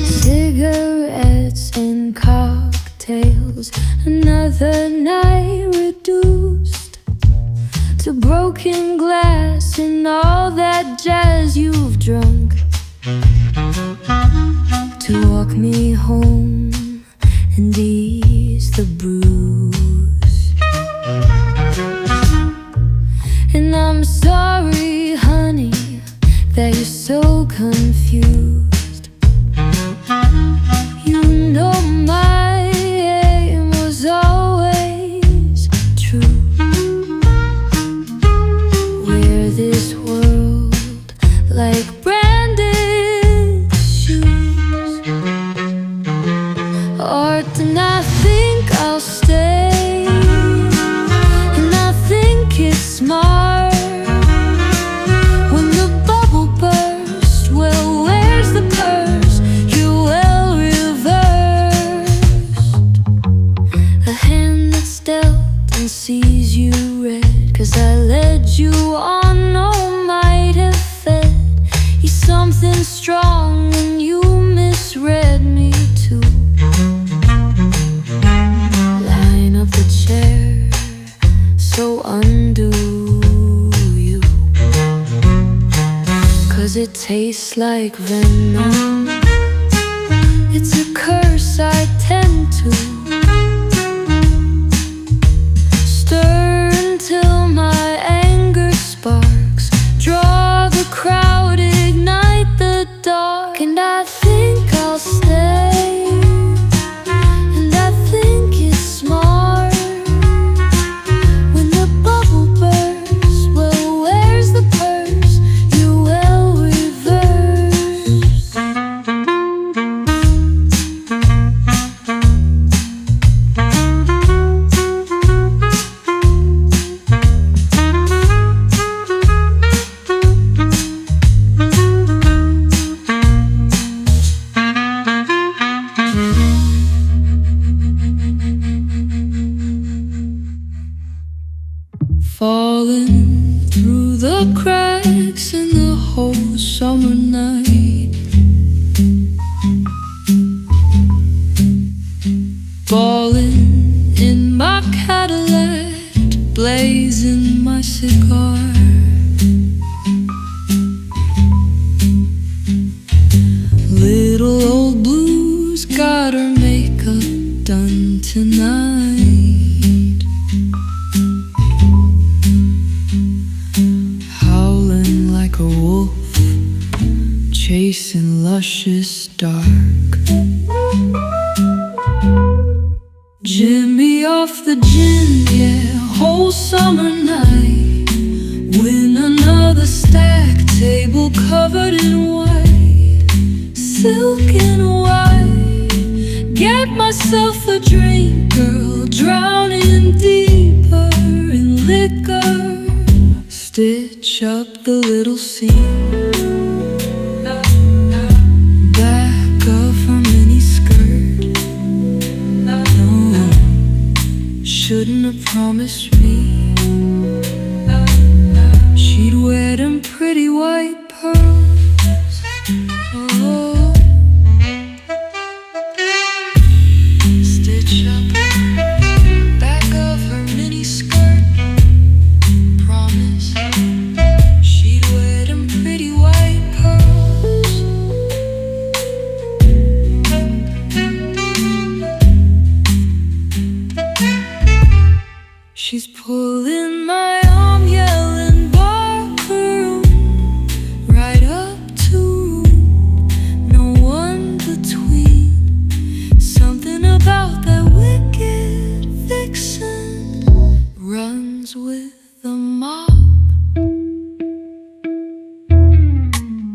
Cigarettes and cocktails, another night reduced to broken glass and all that jazz you've drunk to walk me home and ease the bruise. And I'm sorry, honey, that you're so confused. You know my aim was always true. We're this world like branded shoes. Or and I think I'll stay, and I think it's smart. When the bubble burst, well, where's the purse? You're well reversed. A hand that's dealt and sees you red, 'cause I led you on, oh, might have fed you something strong and you misread me too. Line up the chair, so undo you, 'cause it tastes like venom. It's a curse I tend to stir until my anger sparks, draw the crowd, ignite the dark. And I think I'll stay, and I think it's smart. When the bubble bursts, well, where's the purse? You're well reversed. Falling through the cracks in the whole summer night, balling in my Cadillac, blazing my cigar. Little old blues got her makeup done tonight. Howling like a wolf, chasing luscious dark. Jimmy off the gin, yeah, whole summer night. Win another stack, table covered in white, silk and white. Get myself a drink, girl, drowning deeper in liquor. Stitch up the little scene, back of her mini skirt. No, shouldn't have promised me she'd wear them pretty white pearls. Oh. Stitch up back of her mini skirt. Promise she'd wear them pretty white pearls. She's pulling my arm, yelling barroom, right up to no one between. Something about that wicked vixen runs with the mob.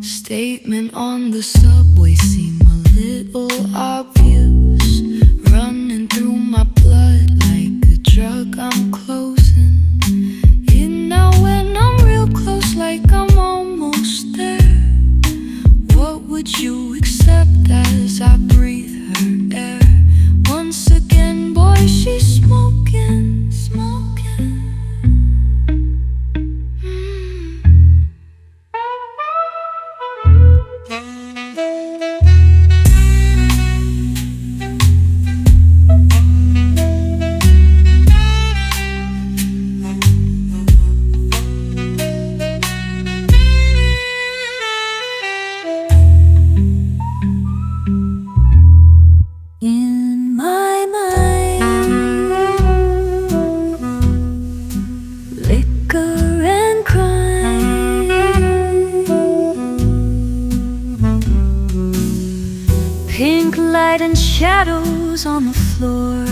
Statement on the subway seem a little obvious, running through my blood like a drug I'm closing. And now when I'm real close, like I'm almost there, what would you accept as I breathe her air? Once again, boy, she's smoking, smoking. light and shadows on the floor.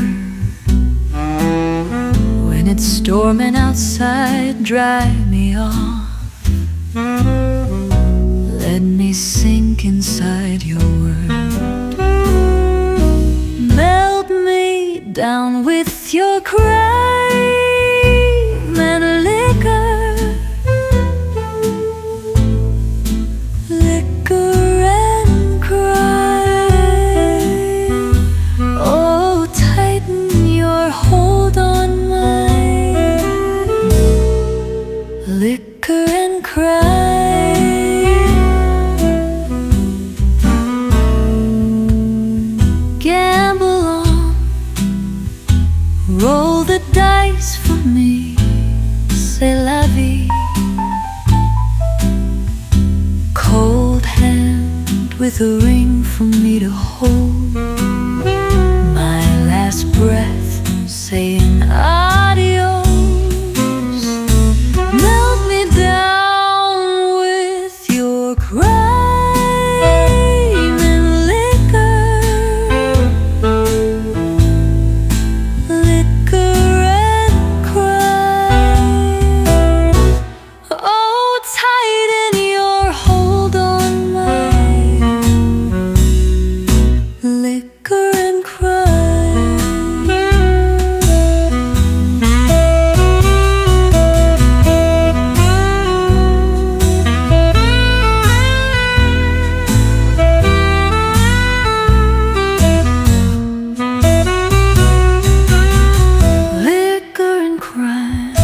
When it's storming outside, dry me off. Let me sink inside your world. Melt me down with your crime and liquor. Liquor and crime. Oh, tighten your hold on mine. Liquor and crime. Gamble on, roll the dice for me, c'est la vie. Cold hand with a ring for me to hold. My last breath saying adios. Melt me down with your crime and liquor. Liquor and crime. Oh, tighten your hold on mine. Liquor and crime. Liquor and crime.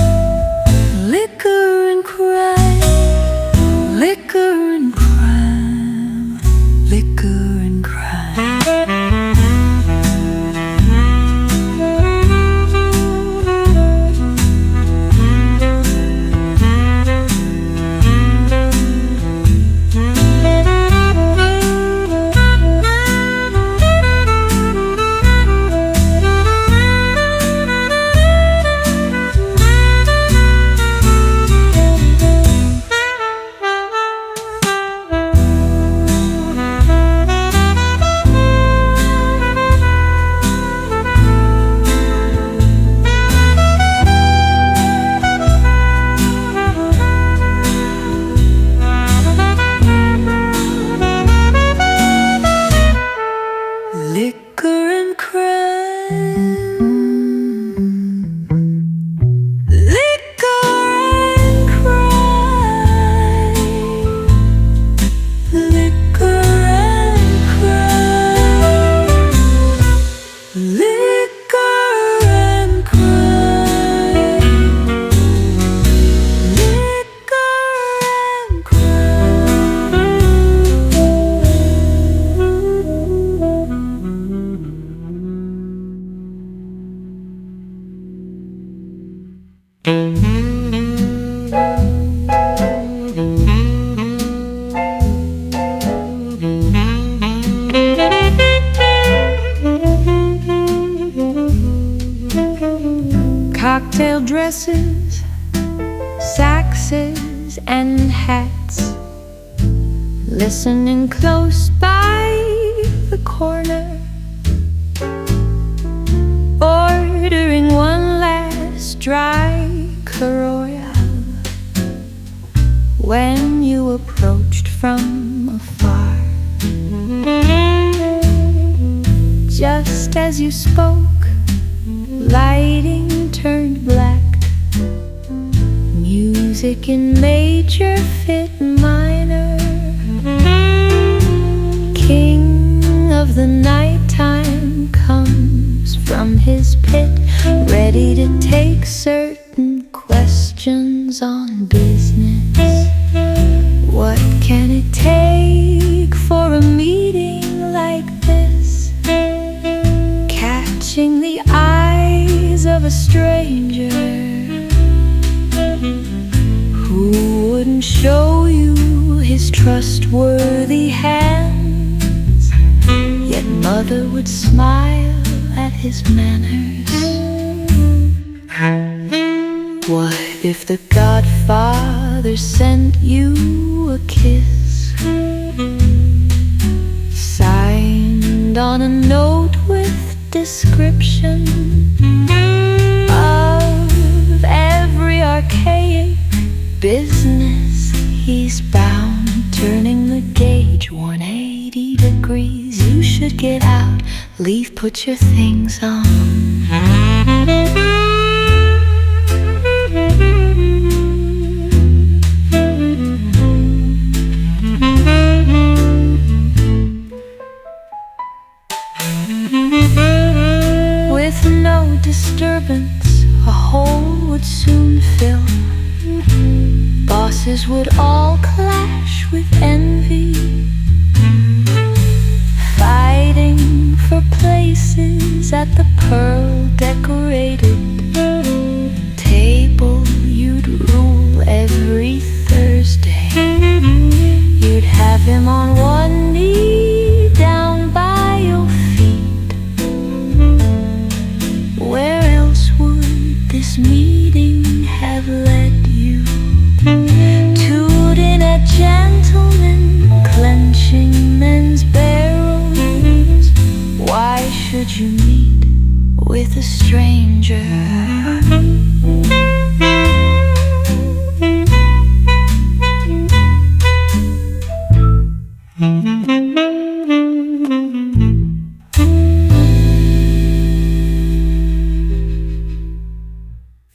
Liquor and crime. Liquor and crime. Liquor and crime. Liquor and crime. Liquor and crime. Liquor and crime. Liquor and crime. Liquor and cocktail dresses, saxes and hats, listening close by the corner, ordering one last dry Royale. When you approached from afar, just as you spoke, lighting turned black. Music in major fit minor. King of the nighttime comes from his pit, ready to take certain questions on business. What can it take for a meeting like this? Catching the eyes of a stranger who wouldn't show you his trustworthy hands, yet mother would smile at his manners. What if the Godfather sent you a kiss, signed on a note description of every archaic business. He's bound, turning the gauge 180 degrees. You should get out, leave, put your things on. With no disturbance, a hole would soon fill. Bosses would all clash with envy, fighting for places at the pearl-decorated table. You'd rule every Thursday. You'd have him on one knee down by your feet. Where else would this meeting have led you? Tooting at gentlemen, clenching men's barrels. Why should you meet with a stranger?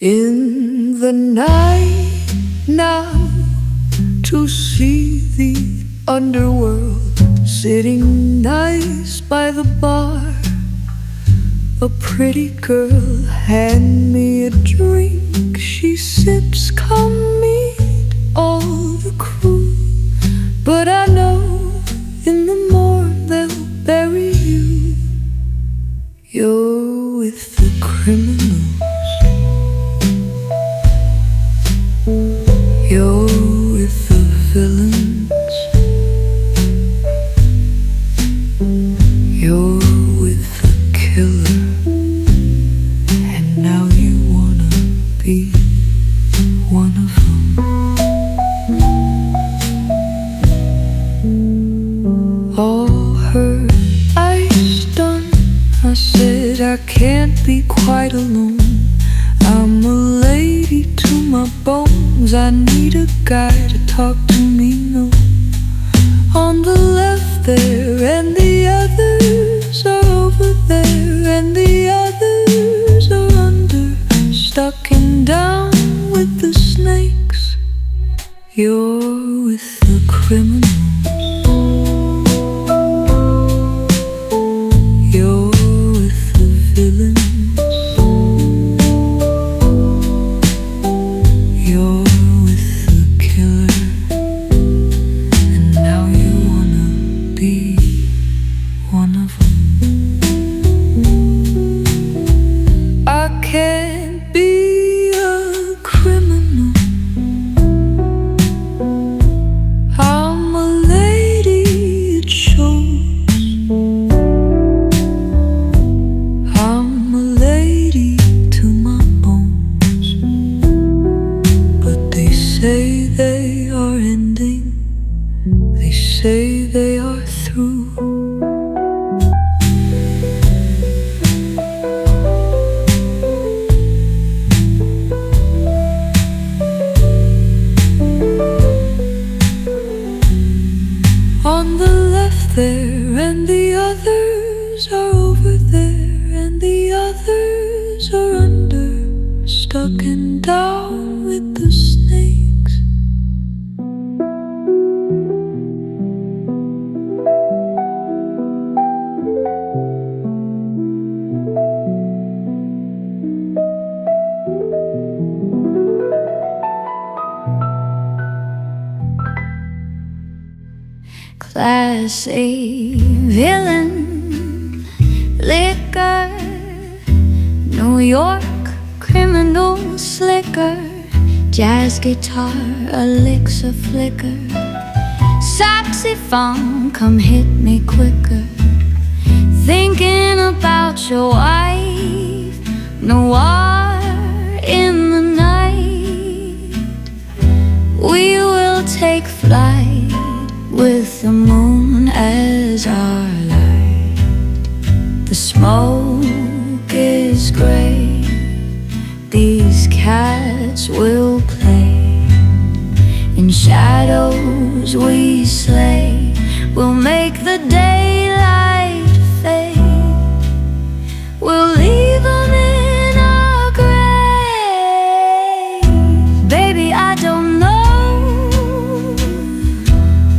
In the night now, to see the underworld sitting nice by the bar. A pretty girl, hand me a drink. She sips, come meet all the crew. But I know in the morn they'll bury you. You're with the criminals. You're with the villains. You're with the killer. And now you wanna be one of them. All her eyes done, I said I can't be quite alone. I'm a lady to my bones. I need a guy to talk to me, no. On the left there, and the others are over there, and the others are under, stuck and down with the snakes. You're with the criminals. You're with the villains. You're with the killer. And now you wanna be one of them. I can't be a criminal. I'm a lady, it shows. I'm a lady to my bones. But they say they are ending. They say they are through. On the left there, and the others are over there, and the others are under, stuck and down with the snakes. Class A villain, liquor, New York criminal slicker, jazz guitar, elixir flicker, saxophone, come hit me quicker. Thinking about your wife, noir in the night. We will take flight with the moon as our light. The smoke fires we slay will make the daylight fade. We'll leave them in our grave. Baby, I don't know.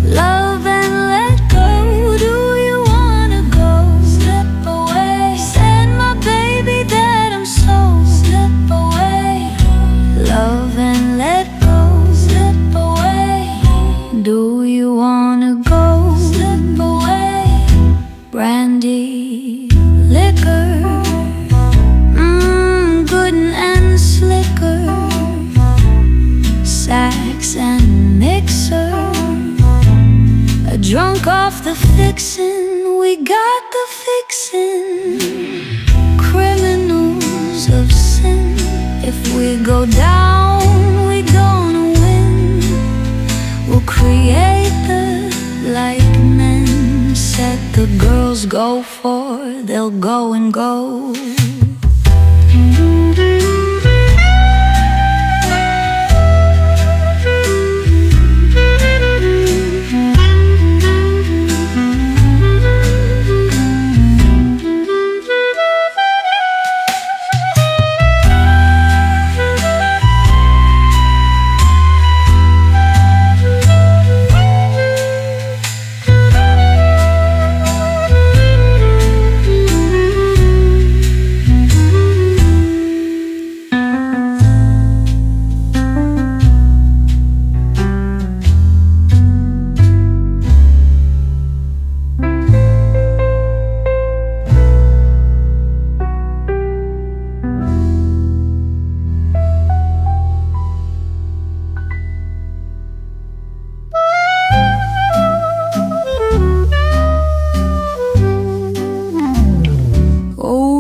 Love and let go. Do you wanna go? Slip away. Said my baby that I'm so. Slip away. Love and let go. Slip away. Do you wanna go? Slip away. Brandy, liquor, good and slicker, sax and mixer, drunk off the fixin', we got the fixin'. Criminals of sin, if we go down, we gonna win. We'll create the like men said the girls go for, they'll go and go.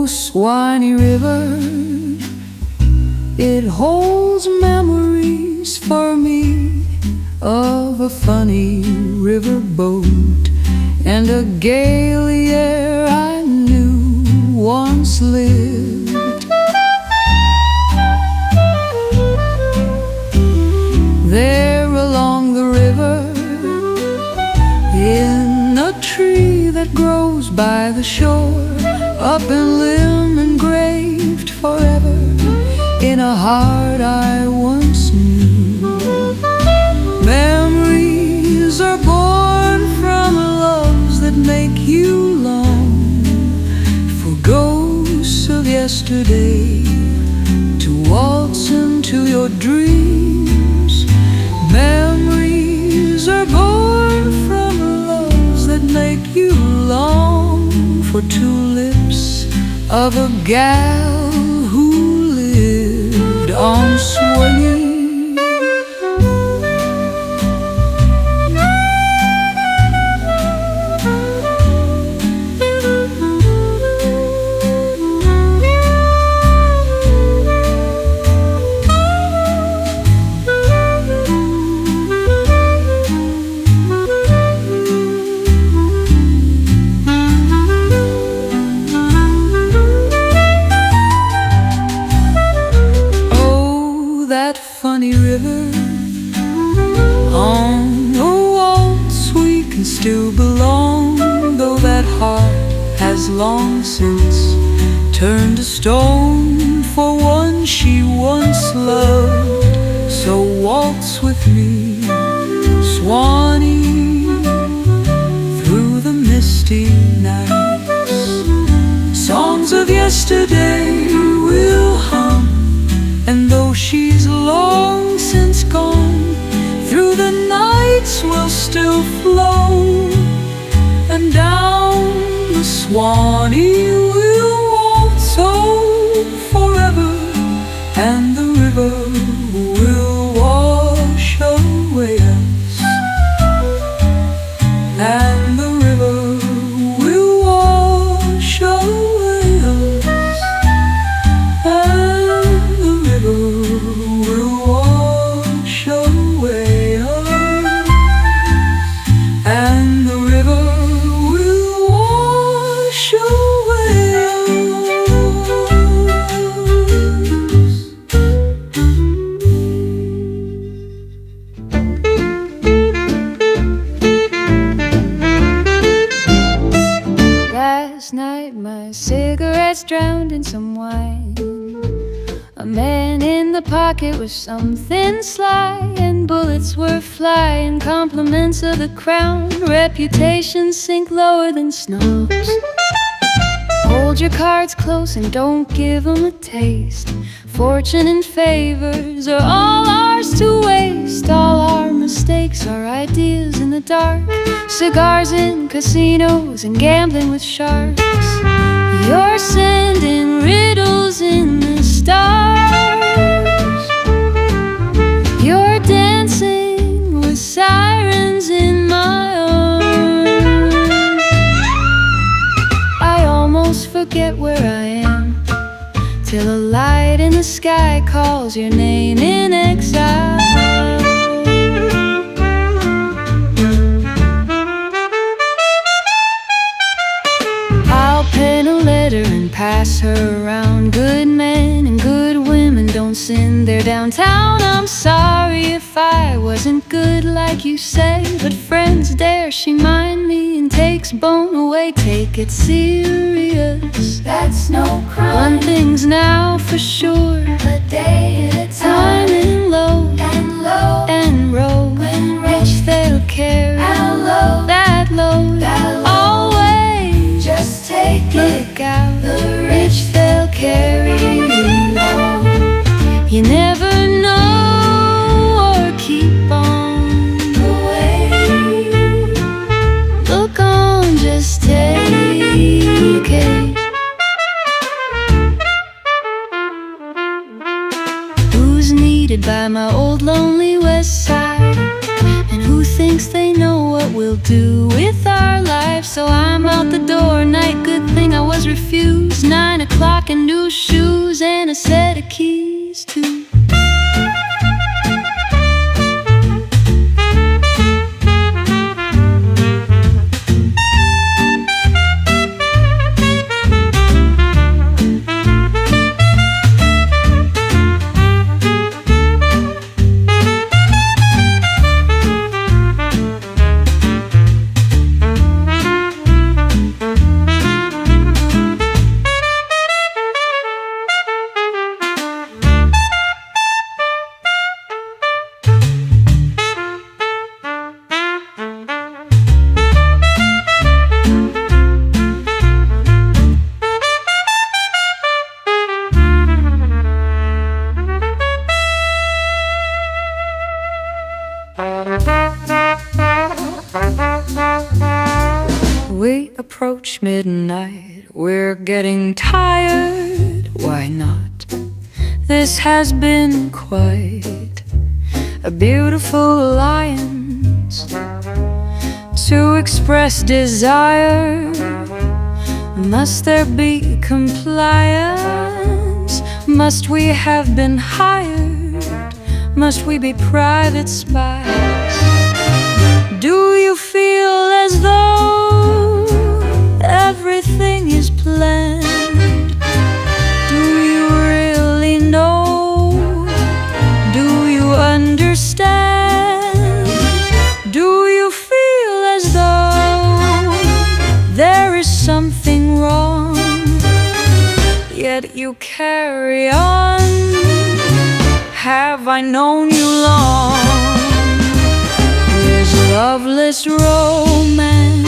Swanee River, it holds memories for me of a funny riverboat and a gale year I knew once lived. There along the river, in a tree that grows by the shore, up in limb engraved forever in a heart I once knew. Memories are born from loves that make you long for ghosts of yesterday to waltz into your dreams. Memories are born from loves that make you long for two lips of a gal who lived on Swanee. Funny river, on a waltz we can still belong, though that heart has long since turned to stone for one she once loved. So waltz with me, Swanee, through the misty nights. Songs of yesterday will hum, and though she's long since gone, through the nights we'll still flow, and down the Swanee we'll waltz on forever, and the river will wash away us, and the river will wash away us, and the river will wash away us, and the river will wash away us. glass drowned in some wine. A man in the pocket with something sly, and bullets were flying, compliments of the crown. Reputations sink lower than snobs. Hold your cards close and don't give them a taste. Fortune and favors are all ours to waste. All our mistakes are ideas in the dark. Cigars in casinos and gambling with sharks. You're sending riddles in the stars. You're dancing with sirens in my arms. I almost forget where I am, till a light in the sky calls your name in exile. I'll pen a letter and pass her around. Good men and good women don't sin, they're downtown. I'm sorry if I wasn't good like you say, but friends, dare she mind me and takes bone away. Take it serious, that's no crime. One thing's now for sure, a day at a time. And low and row, when rich they'll carry that load. Always just take it, look out, the rich they'll carry you low. You never know, or keep on the way. Look on, just take it. Who's needed by my old lonely west side? And who thinks they know what we'll do with our lives? So I'm out the door, night, good thing I was refused. 9 o'clock and new shoes and a set of keys too. We approach midnight, we're getting tired, why not? This has been quite a beautiful alliance. To express desire, must there be compliance? Must we have been hired? Must we be private spies? Do you feel as though everything is planned? Do you really know? Do you understand? Do you feel as though there is something wrong, yet you carry on? Have I known you long? Is loveless romance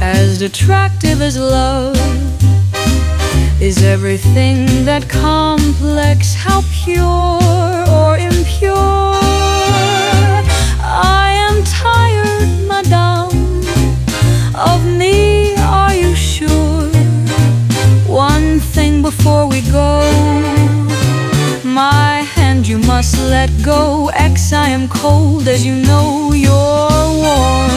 as attractive as love? Is everything that complex? How pure or impure? I am tired, madame, of me, are you sure? One thing before we go, my hand you must let go. X, I am cold, as you know you're warm.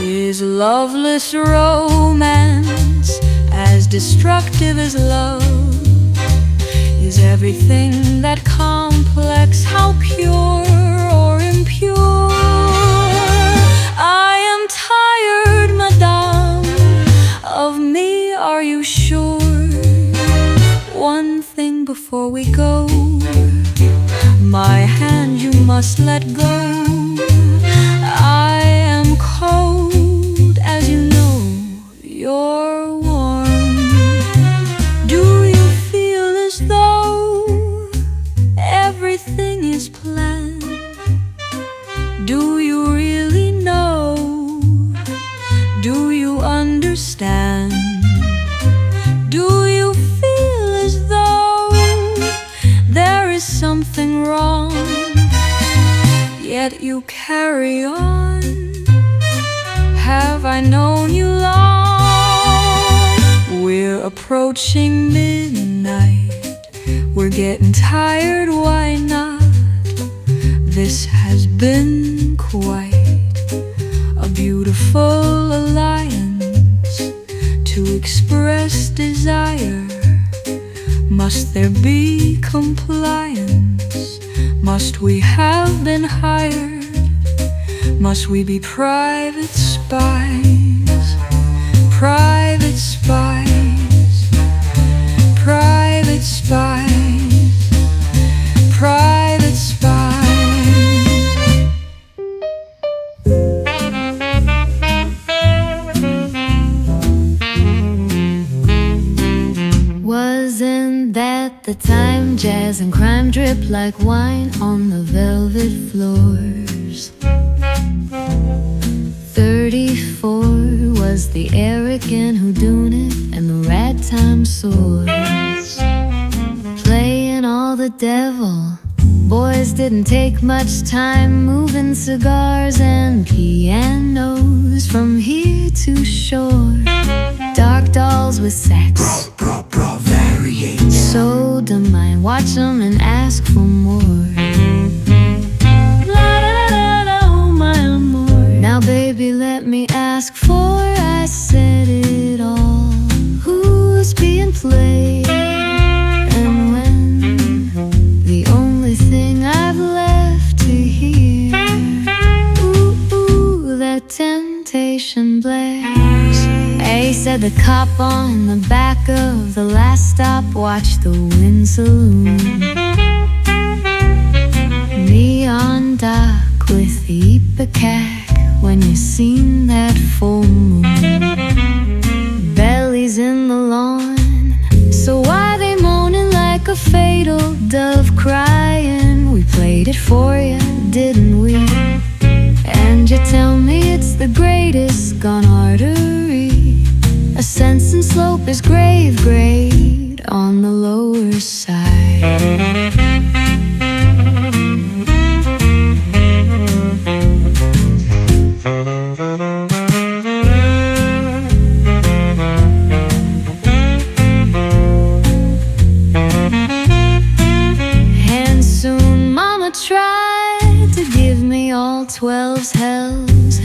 Is loveless romance as destructive as love? Is everything that complex? How pure or impure? I am tired, madame, of me, are you sure? before we go. My hand you must let go. I am cold, as you know, you're warm. Do you feel as though everything is planned? Do you really know? Do you understand? Do you feel as though there is something wrong, yet you carry on? Have I known you long? We're approaching midnight. We're getting tired, why not? This has been quite a beautiful alliance to express desire. Must there be compliance? Must we have been hired? Must we be private spies? Private spies. Private spies. Private spies. Wasn't that the time jazz and crime drip like wine on the velvet floors? 34 was the arrogant whodunit and the ragtime swords. Playing all the devil. Boys didn't take much time moving cigars and pianos from here to shore. Dark dolls with sax. So don't mind, watch them and ask for more. La da da da, oh my amor. Now baby let me ask for, I said it all. Who's being played and when? The only thing I've left to hear. Ooh, ooh, that temptation blares. A said the cop on the back of the last stop watched the wind saloon. Neon dock with the ipecac when you seen that full moon. Bellies in the lawn, so why they moaning like a fatal dove crying? We played it for you, didn't we? And you tell me it's the greatest gone artery. A sense and slope is grave grade on the lower side. And soon mama tried to give me all 12's hells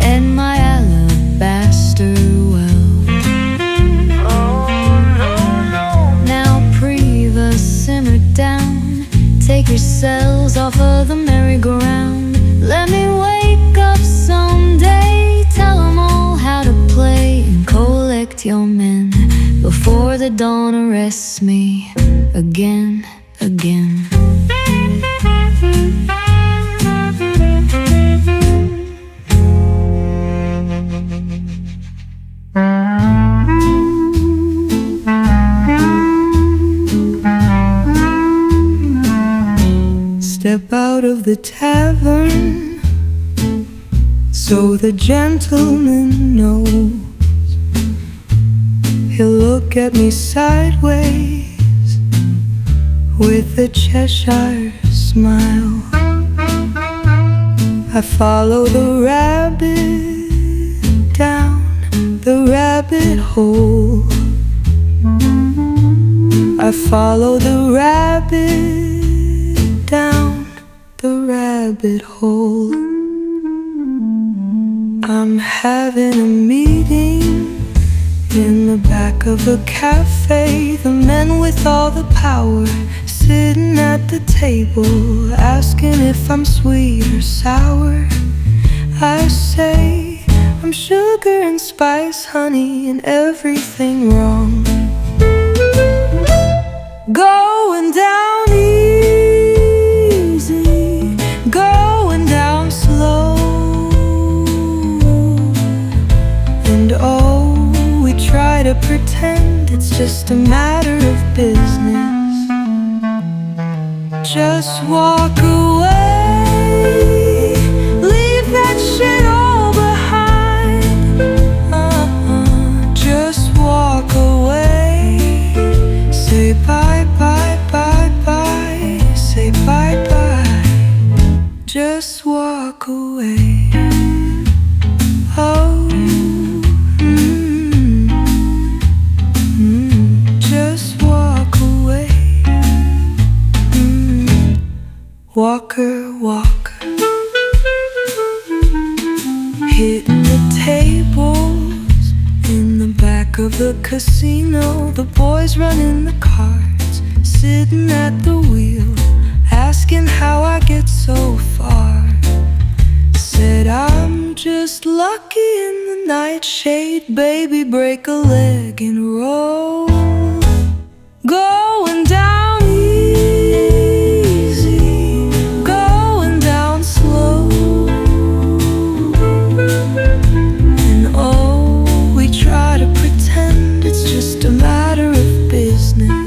and my alabaster well. Now Priva, simmer down. Take your cells off of the merry-go-round. Let me wake up someday. Tell them all how to play and collect your men before the dawn arrests me again. Step out of the tavern so the gentleman knows. He'll look at me sideways with a Cheshire smile. I follow the rabbit down the rabbit hole. I follow the rabbit down the rabbit hole. I'm having a meeting in the back of a cafe. The men with all the power sitting at the table, asking if I'm sweet or sour. I say I'm sugar and spice, honey, and everything wrong. Going down easy, going down slow. And oh, we try to pretend it's just a matter of business. Just walk away, leave that shit all behind. Just walk away, say bye, bye, bye, bye, say bye, bye. Just walk away. Oh, just walk away. Walker, walker, hitting the tables in the back of the casino. The boys running the cards, sitting at the wheel, asking how I get so far. Said I'm just lucky in the nightshade, baby, break a leg and roll. Going down easy, going down slow. And oh, we try to pretend it's just a matter of business.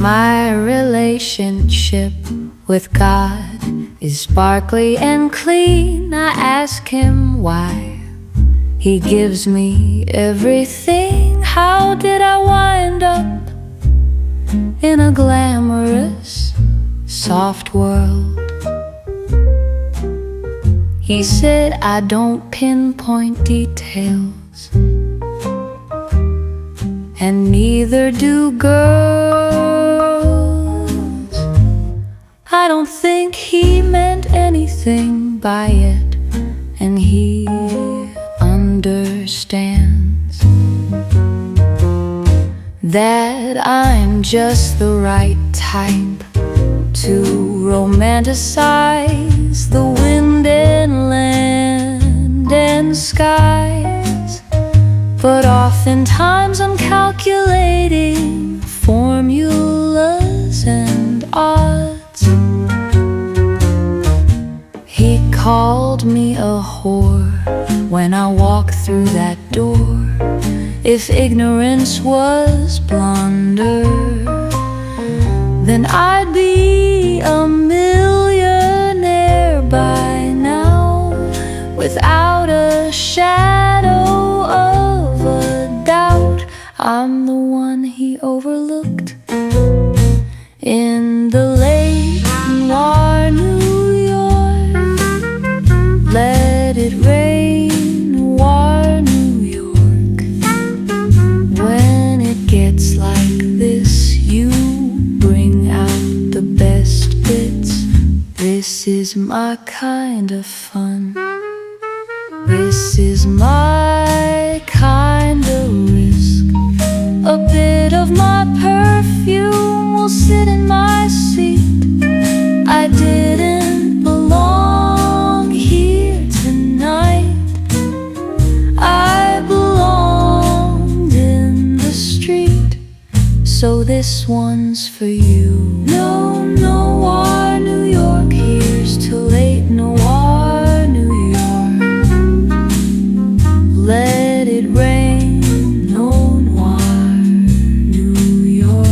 My relationship with God is sparkly and clean. I ask him why he gives me everything. How did I wind up in a glamorous, soft world? He said I don't pinpoint details, and neither do girls. I don't think he meant anything by it, and he understands that I'm just the right type to romanticize the wind and land and skies. But oftentimes I'm calculating formulas and odds. He called me a whore when I walked through that door. If ignorance was blunder, then I'd be a millionaire by now, without a shadow of a doubt. I'm the one he overlooked in the late noir New York. Let it rain, noir New York. When it gets like this, you bring out the best bits. This is my kind of fun. This is my kind of risk. A bit of my perfume will sit in my seat. I didn't belong here tonight. I belonged in the street. So this one's for you. No, noir New York, here's to late noir New York. Let it rain, no noir New York.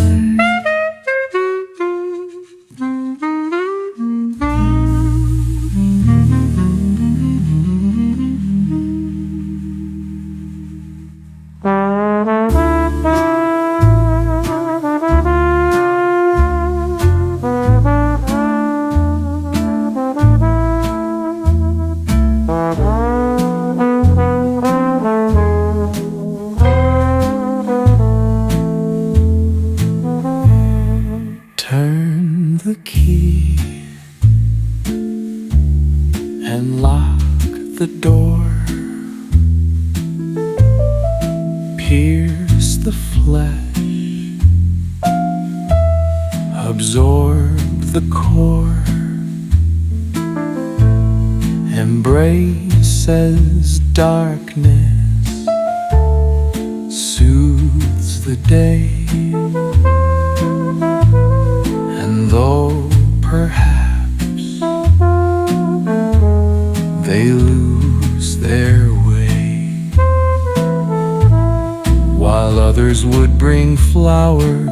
pierce the flesh, absorb the core, embraces darkness, soothes the day. And though perhaps they lose their way, while others would bring flowers,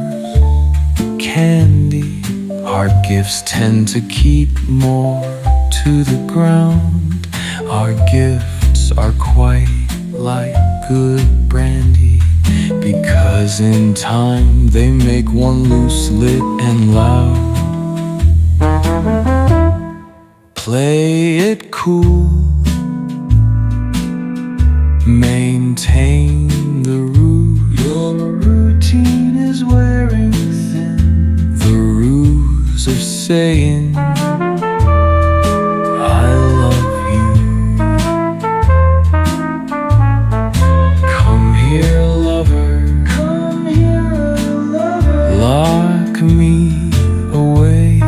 candy, our gifts tend to keep more to the ground. Our gifts are quite like good brandy, because in time they make one loose lit and loud. Play it cool, maintain the route. Your routine is wearing thin, the ruse of saying I love you. Come here, lover, come here, lover, lock me away.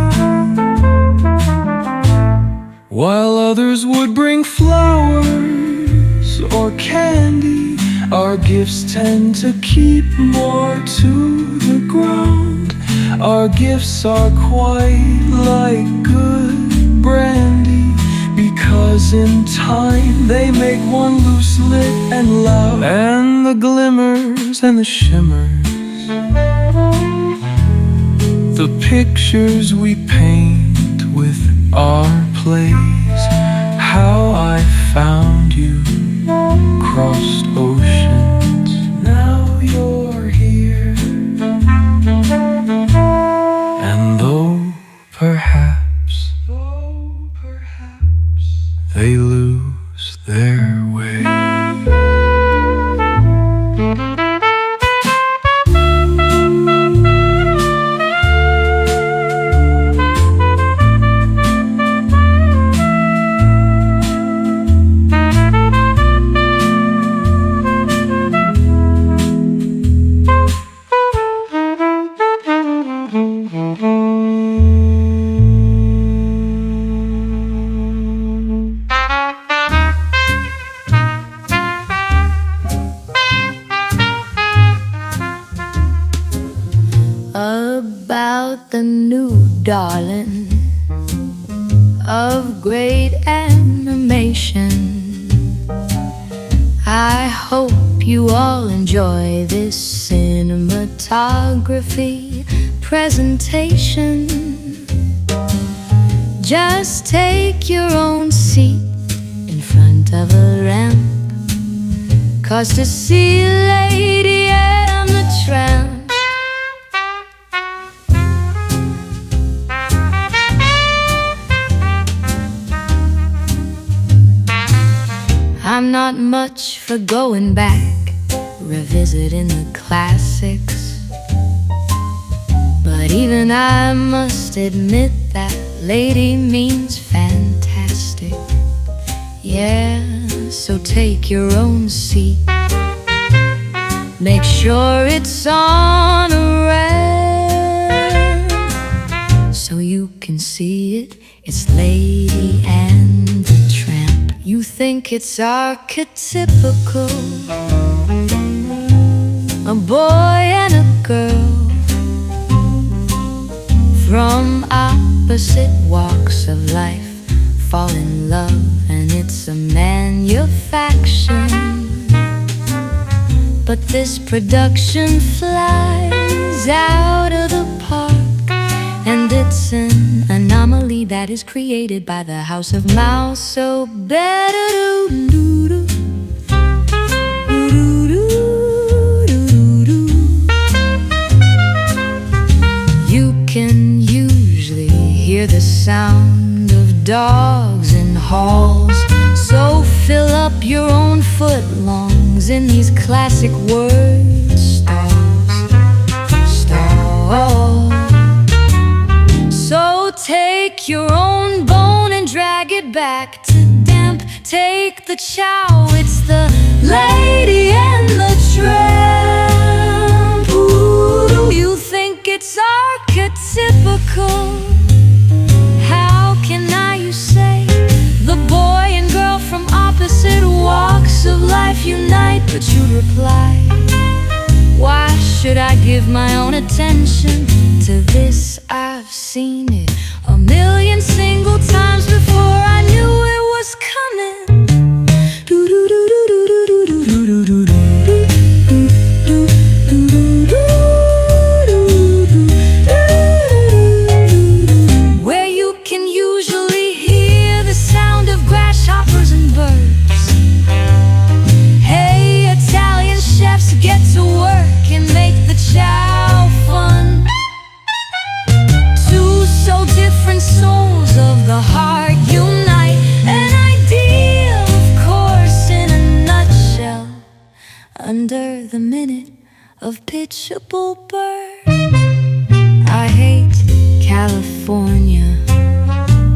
While others would bring flowers or candy, our gifts tend to keep more to the ground. Our gifts are quite like good brandy, because in time they make one loose lit and loud. And the glimmers and the shimmers, the pictures we paint with our plays, how I found you, crossed oceans, now you're here. And though perhaps they lose their way. About the new darling of great animation, I hope you all enjoy this cinematography presentation. Just take your own seat in front of a ramp, 'cause to see Lady and the Tramp, I'm not much for going back, revisiting the classics, but even I must admit that lady means fantastic. Yeah, so take your own seat, make sure it's on a rail, so you can see it. It's Lady and the Tramp. You think it's archetypical, a boy and a girl from opposite walks of life fall in love, and it's a manufacture. But this production flies out of the park, and it's an anomaly that is created by the House of Mouse. So better do. You can usually hear the sound of dogs in halls, so fill up your own footlongs in these classic word stalls. So take your own bone and drag it back to damp. Take the chow, it's the Lady and the Tramp. But you'd reply, why should I give my own attention to this? I've seen it a million single times before I knew it was coming. Where you can usually hear the sound of grasshoppers and birds. Hey, Italian chefs, get to work and make the chow fun. Two so different souls of the heart unite. An ideal, of course, in a nutshell. Under the minute of pitchable bird. I hate California.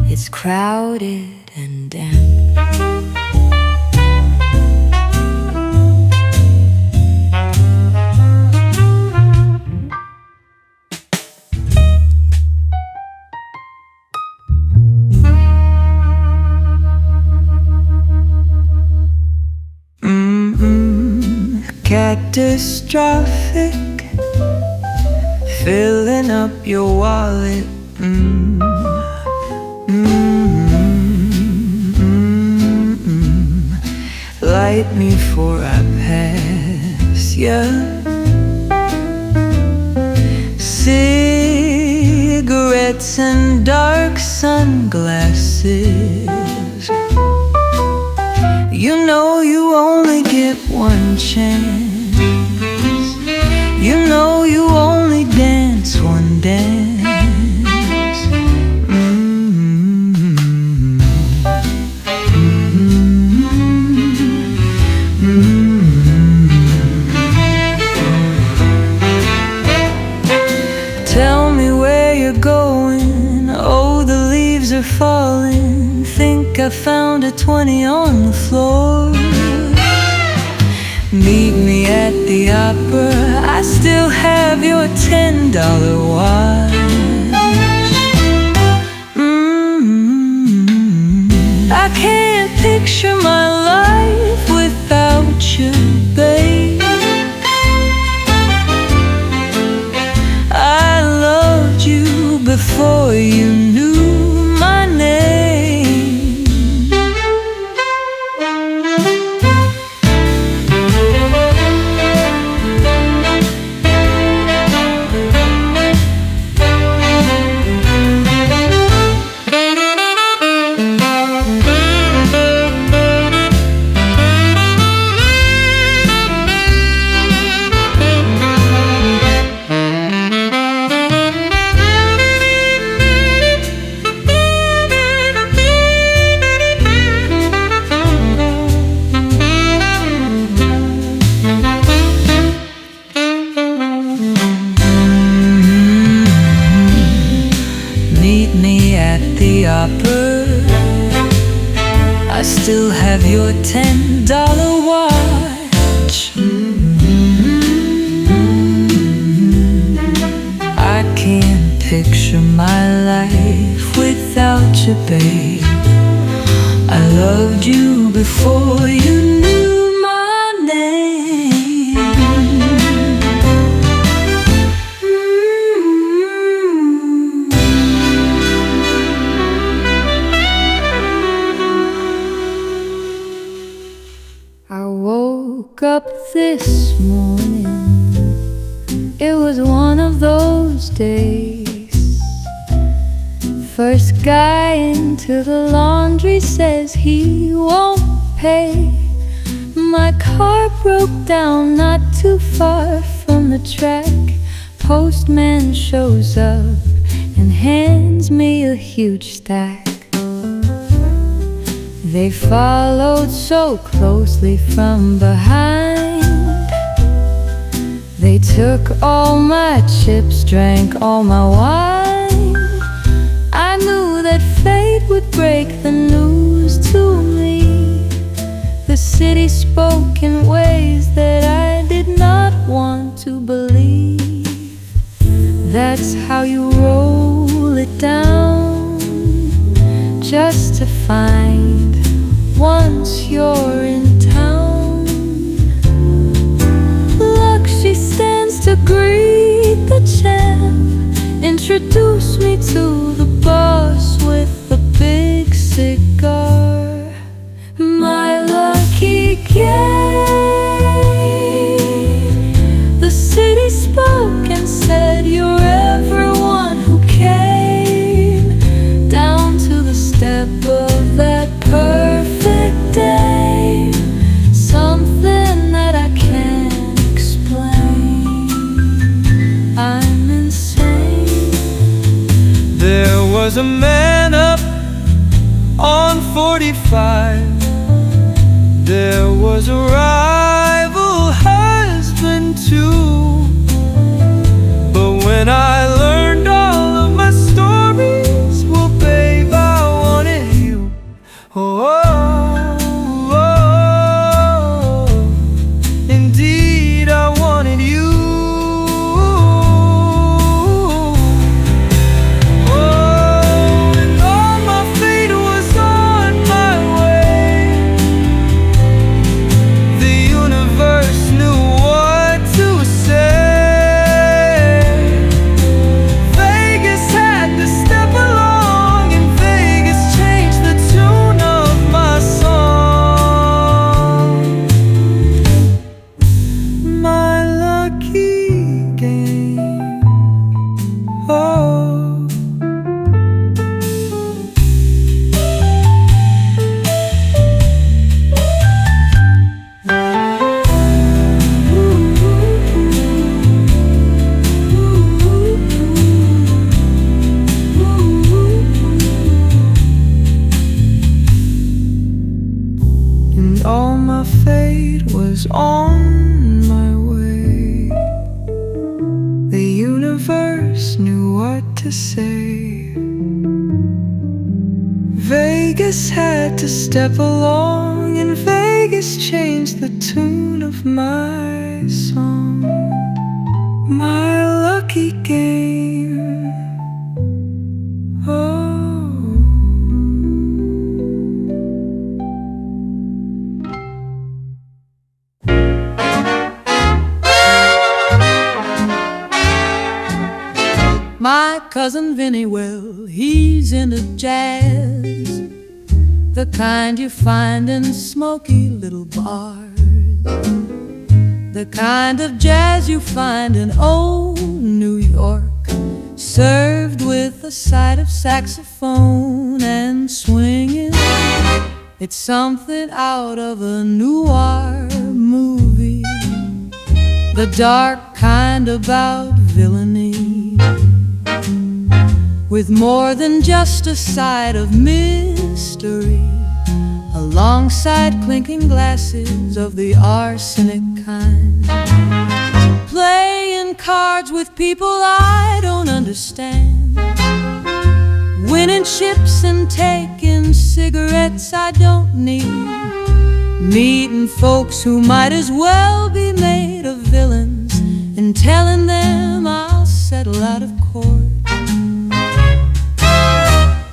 It's crowded and damp. Catastrophic, filling up your wallet. Light me for I pass ya. Cigarettes and dark sunglasses. You know you only get one chance. You know you only dance one dance. Tell me where you're going. Oh, the leaves are falling. Think I found a 20 on the floor. Meet me at the opera. I still have your $10 watch. I can't picture my life without you, babe. I loved you before you knew my name. Meet me at the opera. I still have your $10 watch. I can't picture my life without you, babe. I loved you before you knew my name. I woke up this morning. It was one of those days. First guy into the laundry says he won't pay. My car broke down not too far from the track. Postman shows up and hands me a huge stack. They followed so closely from behind. They took all my chips, drank all my wine. I knew that fate would break the news to me. The city spoke in ways that I did not want to believe. That's how you roll it down, just to find once you're in town, was a man up on 45. There was a rival husband too. But when I learned all of my stories, well babe, I wanted you. Oh, oh, oh, indeed I wanted you. Oh, and all my fate was on my way. The universe knew what to say. Vegas had to step along, and Vegas changed the tune of my song. My lucky game. Oh. And all my fate was on my way. The universe knew what to say. Vegas had to step along, and Vegas changed the tune of my song. My lucky game. Oh. My cousin Vinny, well, he's into jazz, the kind you find in smoky little bars, the kind of jazz you find in old New York, served with a side of saxophone and swinging. It's something out of a noir movie, the dark kind about villainy, with more than just a side of mystery, alongside clinking glasses of the arsenic kind. Playing cards with people I don't understand, winning chips and taking cigarettes I don't need, meeting folks who might as well be made of villains, and telling them I'll settle out of court.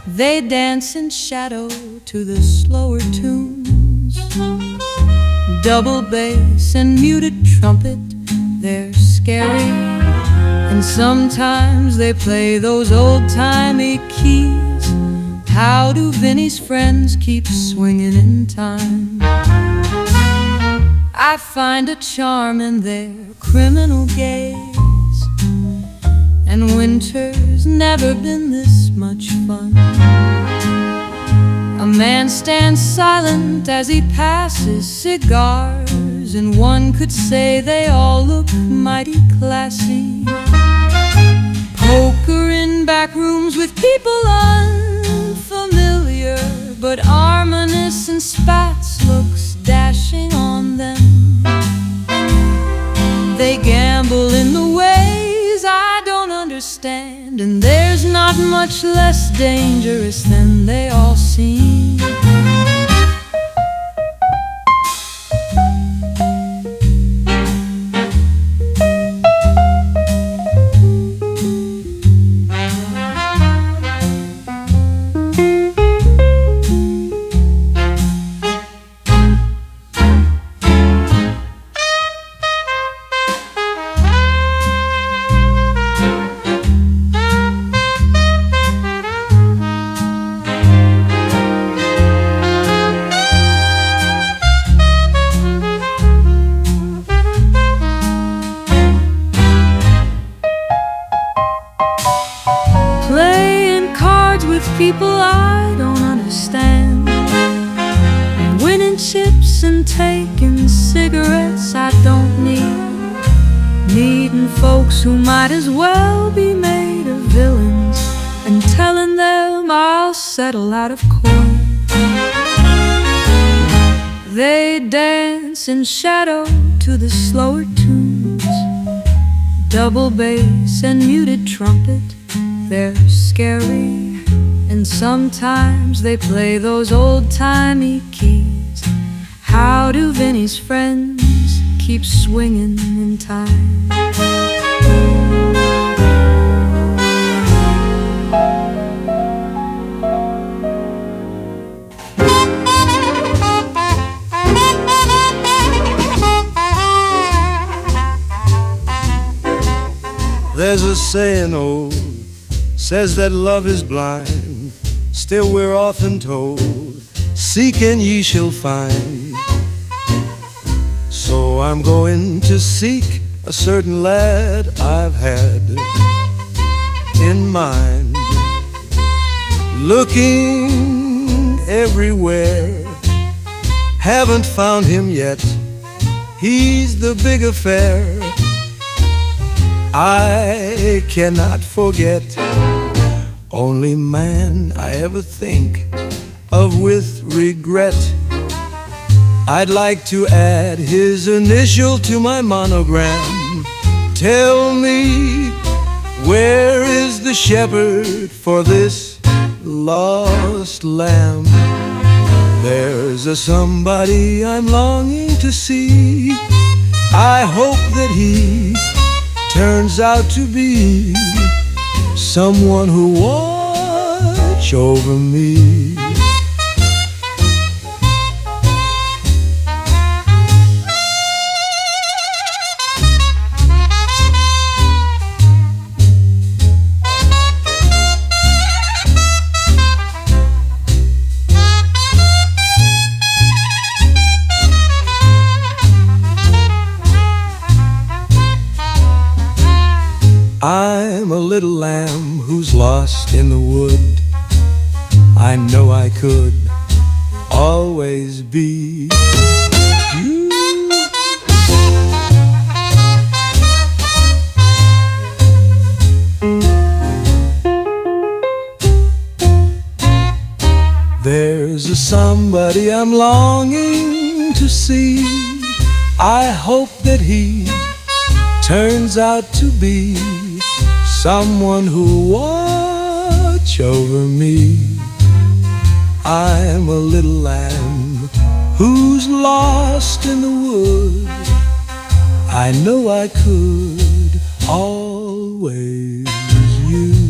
They dance in shadow to the slower tunes, double bass and muted trumpet, they're scary. And sometimes they play those old-timey keys. How do Vinny's friends keep swinging in time? I find a charm in their criminal gaze, and winter's never been this much fun. A man stands silent as he passes cigars, and one could say they all look mighty classy. Poker in back rooms with people unfamiliar, but Arminus and Spats looks dashing on them. They gamble in the ways I don't understand, and there's not much less dangerous than they all seem. People I don't understand, winning chips and taking cigarettes I don't need, meeting folks who might as well be made of villains, and telling them I'll settle out of court. They dance in shadow to the slower tunes, double bass and muted trumpet. They're scary, and sometimes they play those old-timey keys. How do Vinny's friends keep swinging in time? There's a saying old, says that love is blind. Still we're often told, seek and ye shall find. So I'm going to seek a certain lad I've had in mind. Looking everywhere, haven't found him yet. He's the big affair. I cannot forget, only man I ever think of with regret. I'd like to add his initial to my monogram. Tell me, where is the shepherd for this lost lamb? There's a somebody I'm longing to see. I hope that he turns out to be someone who watch over me. I'm a little lamb who's lost in the wood. I know I could always be you. There's a somebody I'm longing to see. I hope that he turns out to be someone who watch over me. I'm a little lamb who's lost in the wood. I know I could always use.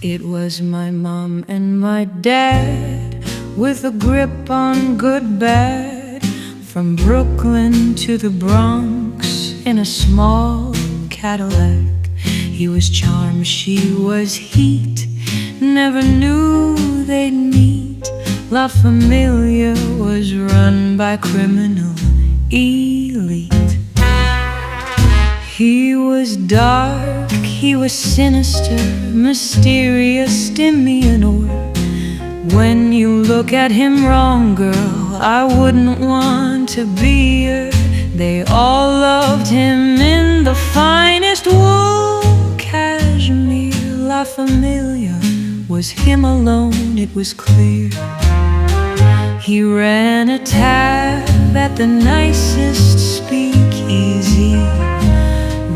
It was my mom and my dad, with a grip on good bad, from Brooklyn to the Bronx in a small Cadillac. He was charm, she was heat, never knew they'd meet. La Familia was run by criminal elite. He was dark, he was sinister, mysterious, diminutor. When you look at him wrong, girl, I wouldn't want to be her. They all loved him in the finest wool cashmere. La Familia was him alone, it was clear. He ran a tab at the nicest speakeasy.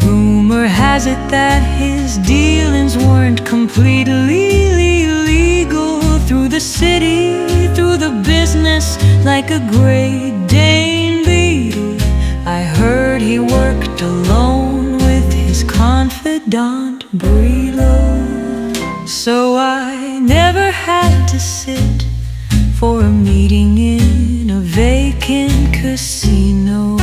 Rumor has it that his dealings weren't completely legal. Through the city, through the business, like a Great Dane beagle. I heard he worked alone with his confidant Brillo. So I never had to sit for a meeting in a vacant casino.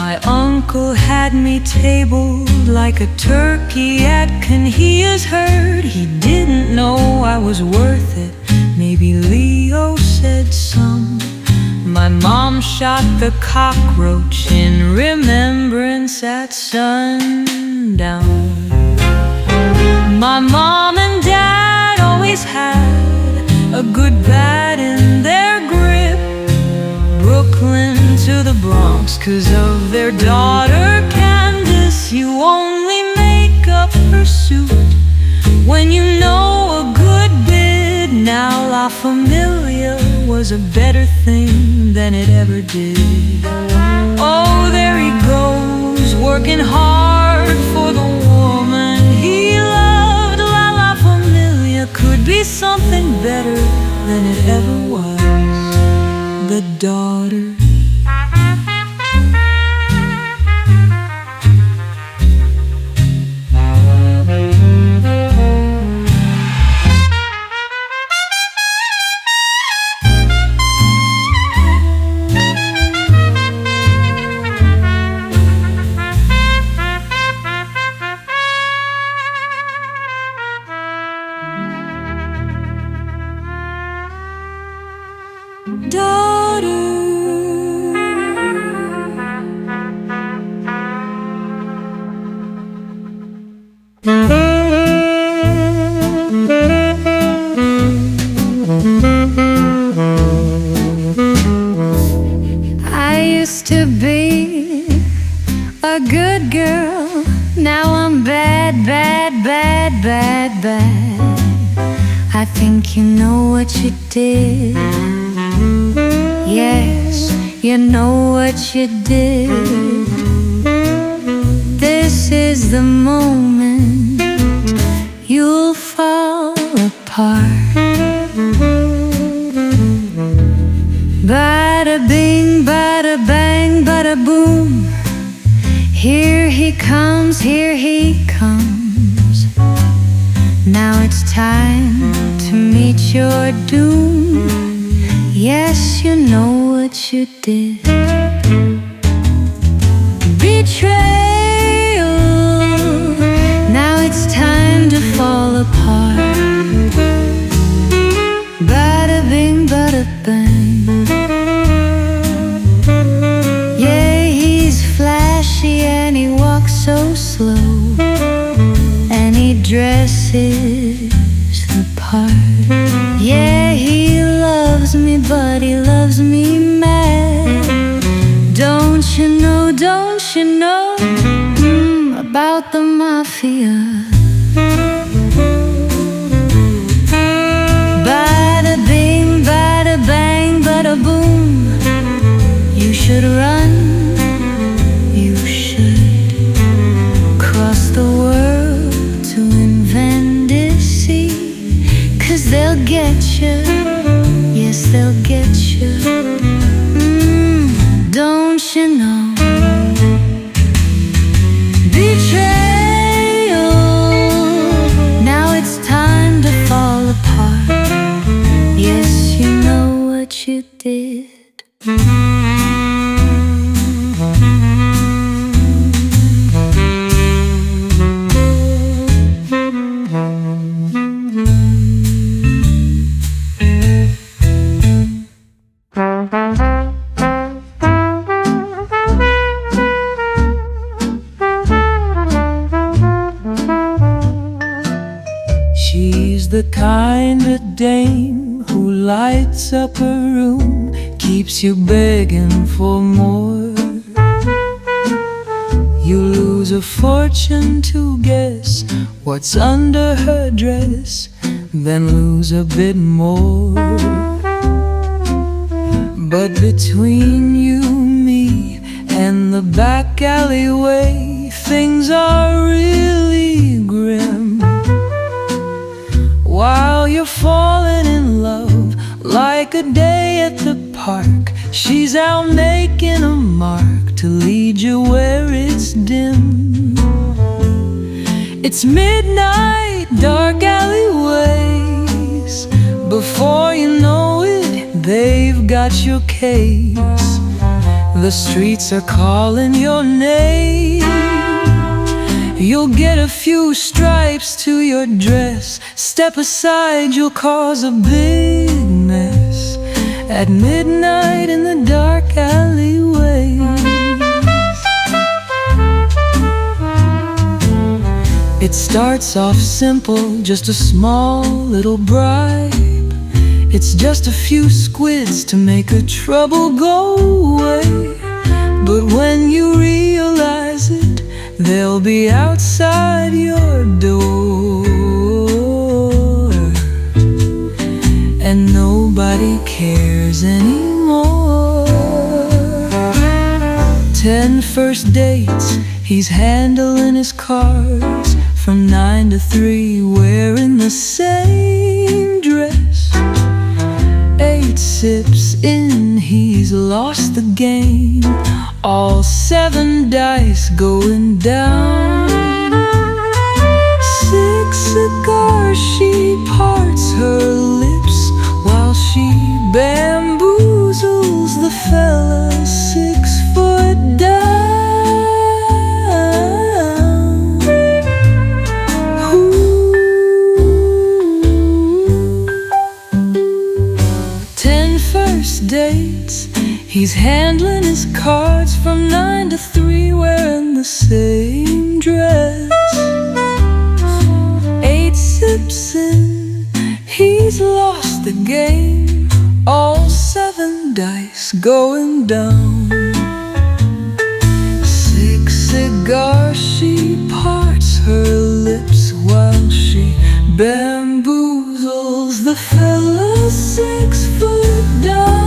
My uncle had me tabled like a turkey at Canhia's herd. He didn't know I was worth it. Maybe Leo said some. My mom shot the cockroach in remembrance at sundown. My mom and dad always had a good bat in their grip. Brooklyn to the Bronx 'cause of their daughter Candace. You only make up her suit when you know a good bid. Now La Familia was a better thing than it ever did. Oh, there he goes, working hard for the woman he loved. La Familia could be something better than it ever was. The daughter. I used to be a good girl. Now I'm bad, bad, bad, bad, bad. I think you know what you did. Yes, you know what you did. This is the moment you'll fall apart. Bada bing, bada bang, bada boom. Here he comes, here he comes. Now it's time to meet your doom. Yes, you know what you did. Betrayal. Now it's time to fall apart. Bada bing, bada bang. Yeah, he's flashy and he walks so slow, and he dresses the part. Yeah, he loves me, but he loves me mad. Don't you know, don't you know about the mafia? Bada bing, bada bang, bada boom. You should run, you should cross the world to Invendici, 'cause they'll get you, yes they'll get you. Don't you know? Betrayal. Now it's time to fall apart. Yes, you know what you did. She's the kind of dame who lights up her room, keeps you begging for more. You lose a fortune to guess what's under her dress, then lose a bit more. But between you, me, and the back alleyway, things are really grim. While you're falling in love like a day at the park, she's out making a mark to lead you where it's dim. It's midnight, dark alleyways. Before you know it, they've got your case. The streets are calling your name. You'll get a few stripes to your dress. Step aside, you'll cause a big mess. at midnight in the dark alleyways. It starts off simple, just a small little bribe. It's just a few squids to make a trouble go away. But when you realize it, they'll be outside your door, and nobody cares anymore. 10 first dates, he's handling his cards from 9 to 3, wearing the same dress. 8 sips in, he's lost the game. All 7 dice going down. 6 cigars, she parts her lips while she bamboozles the fella 6 foot down. 10 first dates, he's handling his cards from 9 to 3, wearing the same dress. 8 sips in, he's lost the game. All 7 dice going down. 6 cigars, she parts her lips while she bamboozles the fella 6 foot down.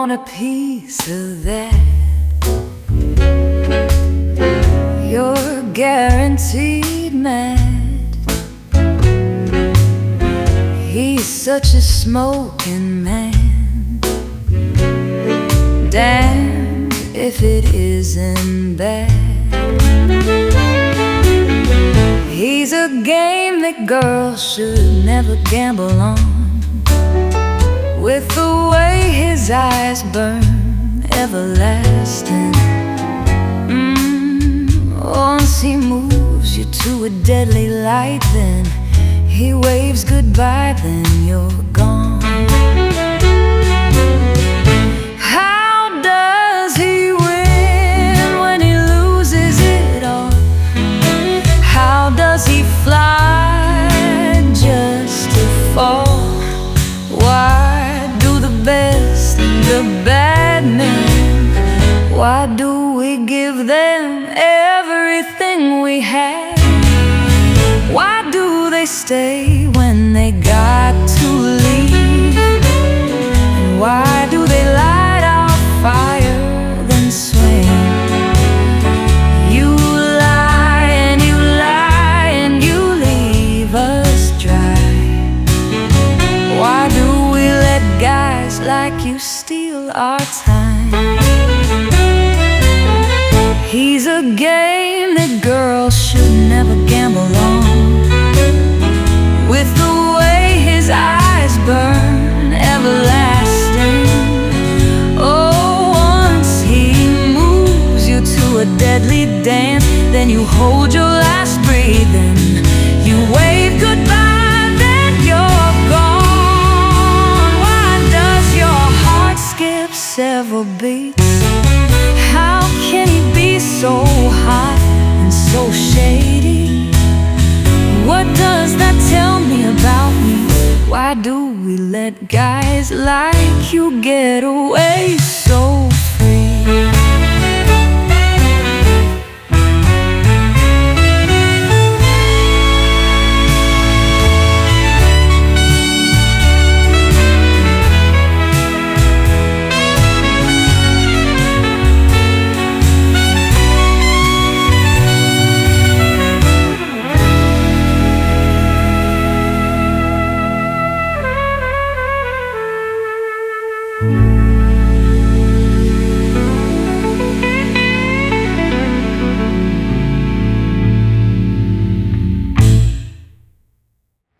A piece of that. You're guaranteed mad. He's such a smoking man. Damn if it isn't bad. He's a game that girls should never gamble on. With the way his eyes burn, everlasting. Once he moves you to a deadly light, then he waves goodbye, then you're gone. How does he win when he loses it all? How does he fly just to fall? Why best, the bad men, why do we give them everything we have? Why do they stay when they got to leave? And why do they light our fire then swing? You lie and you lie and you leave us dry. Why do we let guys like you steal our time? He's a game that girls should never gamble on. With the way his eyes burn, everlasting. Oh, once he moves you to a deadly dance, then you hold your last breath and you wave goodbye, then you're gone. Why does your heart skip several beats? How can he be so hot and so shady? What does that tell me about me? Why do we let guys like you get away